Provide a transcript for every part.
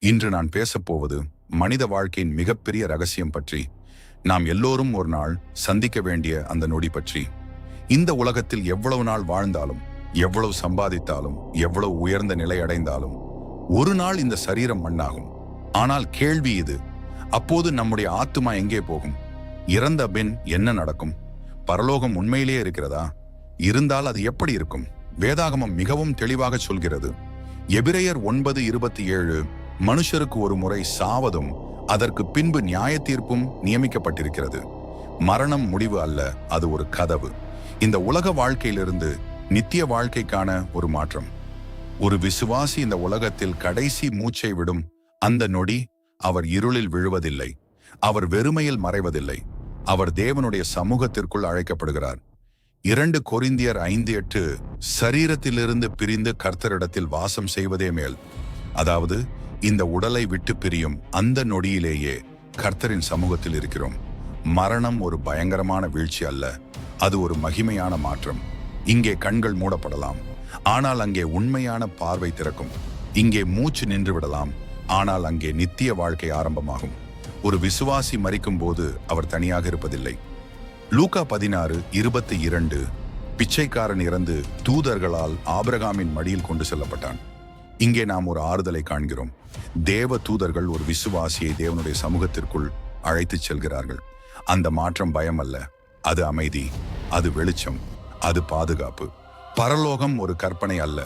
இன்று நான் பேசப்போவது மனித வாழ்க்கையின் மிகப்பெரிய ரகசியம் பற்றி. நாம் எல்லோரும் ஒரு நாள் சந்திக்க வேண்டிய அந்த நொடி பற்றி. இந்த உலகத்தில் எவ்வளவு நாள் வாழ்ந்தாலும், எவ்வளவு சம்பாதித்தாலும், எவ்வளவு உயர்ந்த நிலை அடைந்தாலும் ஒரு நாள் இந்த சரீரம் மண்ணாகும். ஆனால் கேள்வி இது, அப்போது நம்முடைய ஆத்துமா எங்கே போகும்? இறந்த பின் என்ன நடக்கும்? பரலோகம் உண்மையிலேயே இருக்கிறதா? இருந்தால் அது எப்படி இருக்கும்? வேதாகமம் மிகவும் தெளிவாக சொல்கிறது. எபிரேயர் 9:27, மனுஷருக்கு ஒரு முறை சாவதும் அதற்கு பின்பு நியாய தீர்ப்பும் நியமிக்கப்பட்டிருக்கிறது. மரணம் முடிவு அல்ல, அது ஒரு கதவு. இந்த உலக வாழ்க்கையிலிருந்து நித்திய வாழ்க்கைக்கான ஒரு மாற்றம். ஒரு விசுவாசி இந்த உலகத்தில் கடைசி மூச்சை விடும் அந்த நொடி அவர் இருளில் விழுவதில்லை, அவர் வெறுமையில் மறைவதில்லை, அவர் தேவனுடைய சமூகத்திற்குள் அழைக்கப்படுகிறார். 2 கொரிந்தியர் 5:8, சரீரத்திலிருந்து பிரிந்து கர்த்தரிடத்தில் வாசம் செய்வதே மேல். அதாவது இந்த உடலை விட்டு பிரியும் அந்த நொடியிலேயே கர்த்தரின் சமூகத்தில் இருக்கிறோம். மரணம் ஒரு பயங்கரமான வீழ்ச்சி அல்ல, அது ஒரு மகிமையான மாற்றம். இங்கே கண்கள் மூடப்படலாம், ஆனால் அங்கே உண்மையான பார்வை திறக்கும். இங்கே மூச்சு நின்று விடலாம், ஆனால் அங்கே நித்திய வாழ்க்கை ஆரம்பமாகும். ஒரு விசுவாசி மரிக்கும் போது அவர் தனியாக இருப்பதில்லை. லூக்கா 16:22, பிச்சைக்காரன் இறந்து தூதர்களால் ஆபிரகாமின் மடியில் கொண்டு செல்லப்பட்டான். இங்கே நாம் ஒரு ஆறுதலை காண்கிறோம். தேவ தூதர்கள் ஒரு விசுவாசியை தேவனுடைய சமூகத்திற்குள் அழைத்துச் செல்கிறார்கள். அந்த மாற்றம் பயம் அல்ல, அது அமைதி, அது வெளிச்சம், அது பாதுகாப்பு. பரலோகம் ஒரு கற்பனை அல்ல,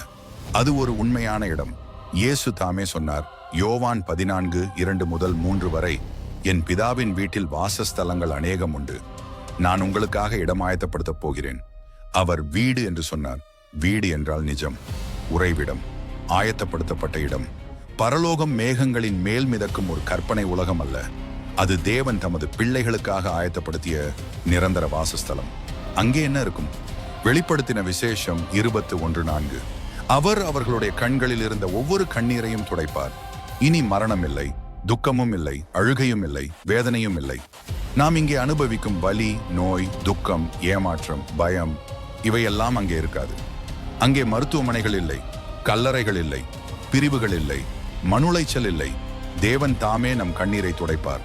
அது ஒரு உண்மையான இடம். இயேசு தாமே சொன்னார், யோவான் 14:2-3 வரை, என் பிதாவின் வீட்டில் வாசஸ்தலங்கள் அநேகம் உண்டு, நான் உங்களுக்காக இடம் ஆயத்தப்படுத்தப் போகிறேன். அவர் வீடு என்று சொன்னார். வீடு என்றால் நிஜம், உறைவிடம், ஆயத்தப்படுத்தப்பட்ட இடம். பரலோகம் மேகங்களின் மேல் மிதக்கும் ஒரு கற்பனை உலகம் அல்ல, அது தேவன் தமது பிள்ளைகளுக்காக ஆயத்தப்படுத்திய நிரந்தர வாசஸ்தலம். அங்கே என்ன இருக்கும்? வெளிப்படுத்தின விசேஷம் 21:4, அவர் அவர்களுடைய கண்களில் இருந்த ஒவ்வொரு கண்ணீரையும் துடைப்பார். இனி மரணம் இல்லை, துக்கமும் இல்லை, அழுகையும் இல்லை, வேதனையும் இல்லை. நாம் இங்கே அனுபவிக்கும் வலி, நோய், துக்கம், ஏமாற்றம், பயம், இவையெல்லாம் அங்கே இருக்காது. அங்கே மருத்துவமனைகள் இல்லை, கல்லறைகள் இல்லை, பிரிவுகள் இல்லை, மனுளைச்சல் இல்லை. தேவன் தாமே நம் கண்ணீரை துடைப்பார்.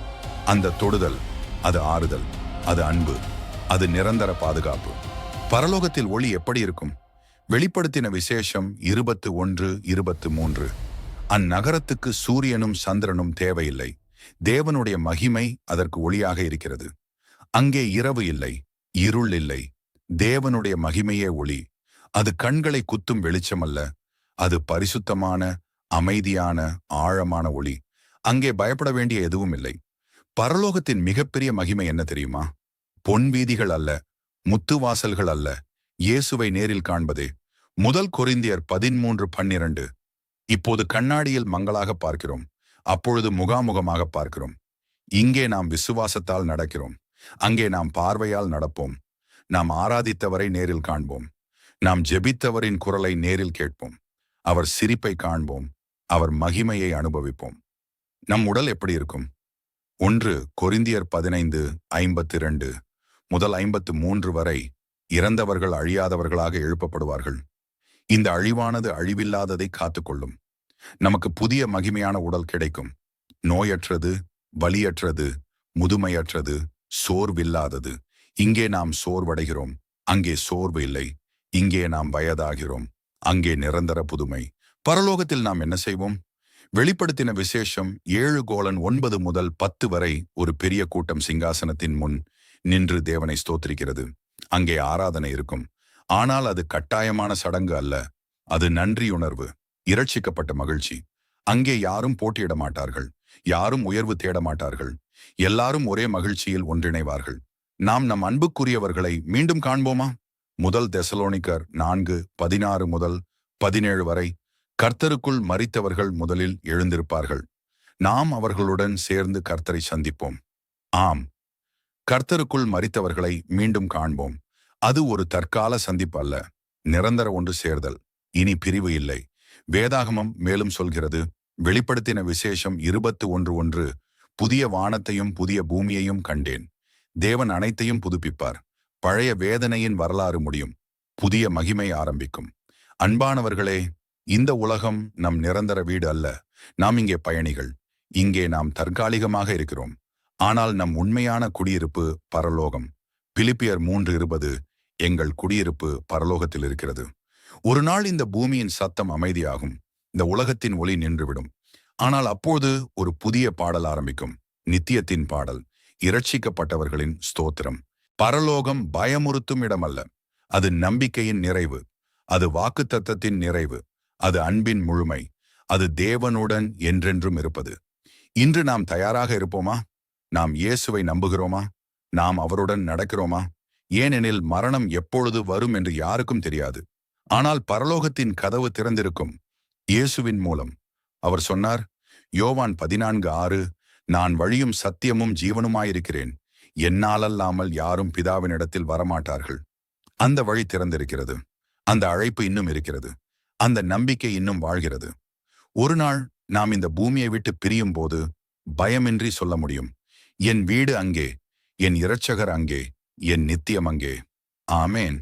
அந்த தொடுதல், அது ஆறுதல், அது அன்பு, அது நிரந்தர பாதுகாப்பு. பரலோகத்தில் ஒளி எப்படி இருக்கும்? வெளிப்படுத்தின விசேஷம் 21:23, அந்நகரத்துக்கு சூரியனும் சந்திரனும் தேவையில்லை, தேவனுடைய மகிமை அதற்கு ஒளியாக இருக்கிறது. அங்கே இரவு இல்லை, இருள் இல்லை, தேவனுடைய மகிமையே ஒளி. அது கண்களை குத்தும் வெளிச்சம் அல்ல, அது பரிசுத்தமான, அமைதியான, ஆழமான ஒளி. அங்கே பயப்பட வேண்டிய எதுவும் இல்லை. பரலோகத்தின் மிகப்பெரிய மகிமை என்ன தெரியுமா? பொன் வீதிகள் அல்ல, முத்துவாசல்கள் அல்ல, இயேசுவை நேரில் காண்பதே. 1 கொரிந்தியர் 13:12, இப்போது கண்ணாடியில் மங்களாக பார்க்கிறோம், அப்பொழுது முகாமுகமாக பார்க்கிறோம். இங்கே நாம் விசுவாசத்தால் நடக்கிறோம், அங்கே நாம் பார்வையால் நடப்போம். நாம் ஆராதித்தவரை நேரில் காண்போம், நாம் ஜெபித்தவரின் குரலை நேரில் கேட்போம், அவர் சிரிப்பை காண்போம், அவர் மகிமையை அனுபவிப்போம். நம் உடல் எப்படி இருக்கும்? 1 கொரிந்தியர் 15:52 முதல் 53 வரை, இறந்தவர்கள் அழியாதவர்களாக எழுப்பப்படுவார்கள். இந்த அழிவானது அழிவில்லாததை காத்துக்கொள்ளும். நமக்கு புதிய மகிமையான உடல் கிடைக்கும். நோயற்றது, வலியற்றது, முதுமையற்றது, சோர்வில்லாதது. இங்கே நாம் சோர்வடைகிறோம், அங்கே சோர்வு இல்லை. இங்கே நாம் வயதாகிறோம், அங்கே நிரந்தர புதுமை. பரலோகத்தில் நாம் என்ன செய்வோம்? வெளிப்படுத்தின விசேஷம் 7:9 முதல் 10 வரை, ஒரு பெரிய கூட்டம் சிங்காசனத்தின் முன் நின்று தேவனை ஸ்தோத்திரிக்கிறது. அங்கே ஆராதனை இருக்கும், ஆனால் அது கட்டாயமான சடங்கு அல்ல, அது நன்றியுணர்வு, இரட்சிக்கப்பட்ட மகிழ்ச்சி. அங்கே யாரும் போட்டியிட மாட்டார்கள், யாரும் உயர்வு தேட மாட்டார்கள், எல்லாரும் ஒரே மகிழ்ச்சியில் ஒன்றிணைவார்கள். நாம் நம் அன்புக்குரியவர்களை மீண்டும் காண்போமா? 1 தெசலோனிக்கர் 4:16 முதல் 17 வரை, கர்த்தருக்குள் மரித்தவர்கள் முதலில் எழுந்திருப்பார்கள், நாம் அவர்களுடன் சேர்ந்து கர்த்தரை சந்திப்போம். ஆம், கர்த்தருக்குள் மரித்தவர்களை மீண்டும் காண்போம். அது ஒரு தற்கால சந்திப்பு அல்ல, நிரந்தர ஒன்று சேர்தல். இனி பிரிவு இல்லை. வேதாகமம் மேலும் சொல்கிறது, வெளிப்படுத்தின விசேஷம் 21:1, புதிய வானத்தையும் புதிய பூமியையும் கண்டேன், தேவன் அனைத்தையும் புதுப்பிப்பார், பழைய வேதனையின் வரலாறு முடியும், புதிய மகிமை ஆரம்பிக்கும். அன்பானவர்களே, இந்த உலகம் நம் நிரந்தர வீடு அல்ல, நாம் இங்கே பயணிகள். இங்கே நாம் தற்காலிகமாக இருக்கிறோம். ஆனால் நம் உண்மையான குடியிருப்பு பரலோகம். பிலிப்பியர் 3:20 எங்கள் குடியிருப்பு பரலோகத்தில் இருக்கிறது. ஒரு நாள் இந்த பூமியின் சத்தம் அமைதியாகும். இந்த உலகத்தின் ஒளி நின்றுவிடும். ஆனால் அப்போது ஒரு புதிய பாடல் ஆரம்பிக்கும். நித்தியத்தின் பாடல். இரட்சிக்கப்பட்டவர்களின் ஸ்தோத்திரம். பரலோகம் பயமுறுத்தும் இடமல்ல. அது நம்பிக்கையின் நிறைவு. அது வாக்குத்தத்தத்தின் நிறைவு. அது அன்பின் முழுமை. அது தேவனுடன் என்றென்றும் இருப்பது. இன்று நாம் தயாராக இருப்போமா? நாம் இயேசுவை நம்புகிறோமா? நாம் அவருடன் நடக்கிறோமா? ஏனெனில் மரணம் எப்பொழுது வரும் என்று யாருக்கும் தெரியாது. ஆனால் பரலோகத்தின் கதவு திறந்திருக்கும். இயேசுவின் மூலம். அவர் சொன்னார், யோவான் 14:6, நான் வழியும் சத்தியமும் ஜீவனுமாயிருக்கிறேன். என்னாலல்லாமல் யாரும் பிதாவினிடத்தில் வரமாட்டார்கள். அந்த வழி திறந்திருக்கிறது. அந்த அழைப்பு இன்னும் இருக்கிறது. அந்த நம்பிக்கை இன்னும் வாழ்கிறது. ஒரு நாள் நாம் இந்த பூமியை விட்டு பிரியும் போது பயமின்றி சொல்ல முடியும், என் வீடு அங்கே, என் இரட்சகர் அங்கே, என் நித்தியம் அங்கே. ஆமேன்.